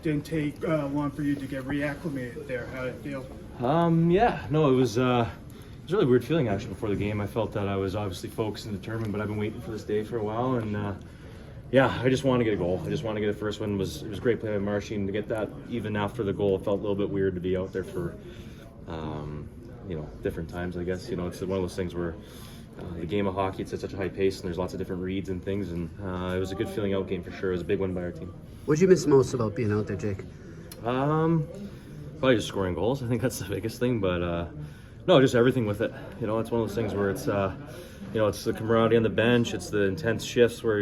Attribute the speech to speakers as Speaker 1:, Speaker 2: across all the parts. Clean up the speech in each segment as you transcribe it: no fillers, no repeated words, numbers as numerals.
Speaker 1: didn't take long for you to get reacclimated there. How did it feel?
Speaker 2: Yeah, no, it was a really weird feeling actually before the game. I felt that I was obviously focused and determined, but I've been waiting for this day for a while, and yeah, I just wanted to get a goal. I just wanted to get the first one. It was great playing with Marshy, and to get that even after the goal, it felt a little bit weird to be out there for different times, I guess. It's one of those things where the game of hockey, it's at such a high pace, and there's lots of different reads and things, and it was a good feeling out game for sure. It was a big win by our team.
Speaker 3: What did you miss most about being out there, Jake?
Speaker 2: Probably just scoring goals. I think that's the biggest thing, but no, just everything with it. It's one of those things where it's it's the camaraderie on the bench, it's the intense shifts where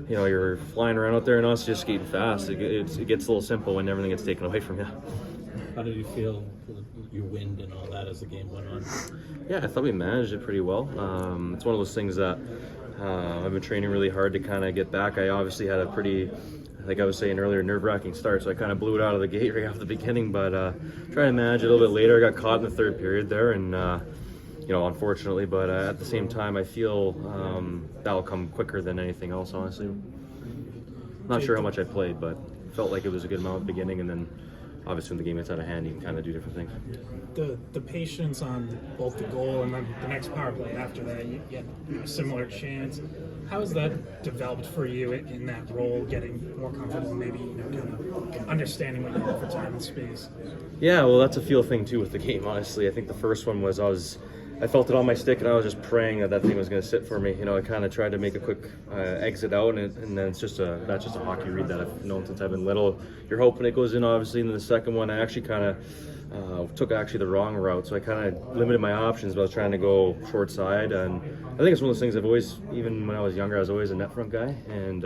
Speaker 2: you're flying around out there and us just skating fast. It gets a little simple when everything gets taken away from you.
Speaker 4: How did you feel your wind and all that as the game went on?
Speaker 2: Yeah, I thought we managed it pretty well. It's one of those things that I've been training really hard to kind of get back. I obviously had a pretty, like I was saying earlier, nerve-wracking start, so I kind of blew it out of the gate right off the beginning, but trying to manage it a little bit later. I got caught in the third period there, and unfortunately, but at the same time, I feel that'll come quicker than anything else, honestly. Not sure how much I played, but felt like it was a good amount at the beginning, and then obviously when the game gets out of hand, you can kind of do different things.
Speaker 5: The patience on both the goal and then the next power play after that, you get a similar chance. How has that developed for you in that role, getting more comfortable, maybe kind of understanding what you have for time and space?
Speaker 2: Yeah, well, that's a feel thing too with the game, honestly. I think the first one was I felt it on my stick, and I was just praying that thing was going to sit for me. I kind of tried to make a quick exit out, and then that's just a hockey read that I've known since I've been little. You're hoping it goes in, obviously. And then the second one, I actually kind of took the wrong route, so I kind of limited my options. But I was trying to go short side, and I think it's one of those things I've always, even when I was younger, I was always a net front guy. And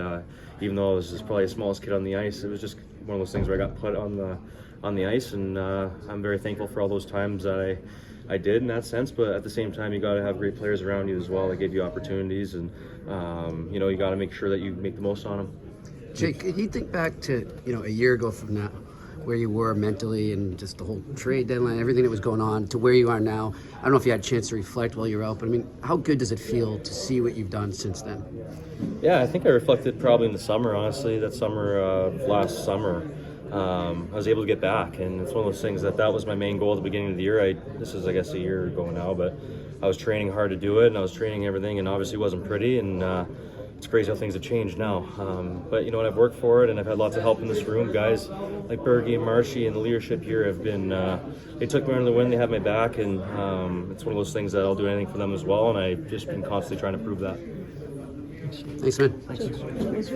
Speaker 2: even though I was just probably the smallest kid on the ice, it was just one of those things where I got put on the ice, and I'm very thankful for all those times that I did in that sense, but at the same time, you got to have great players around you as well that give you opportunities, and you got to make sure that you make the most on them.
Speaker 3: Jake, can you think back to a year ago from now, where you were mentally and just the whole trade deadline, everything that was going on, to where you are now? I don't know if you had a chance to reflect while you were out, but I mean, how good does it feel to see what you've done since then?
Speaker 2: Yeah, I think I reflected probably in the summer, honestly. That summer, last summer, I was able to get back, and it's one of those things that was my main goal at the beginning of the year. This is, I guess, a year ago now, but I was training hard to do it, and I was training everything, and obviously it wasn't pretty, and it's crazy how things have changed now. But you know what, I've worked for it, and I've had lots of help in this room. Guys like Bergie and Marshy and the leadership here have been, they took me under the win, they have my back, and it's one of those things that I'll do anything for them as well, and I've just been constantly trying to prove that.
Speaker 3: Thanks, man. Thanks.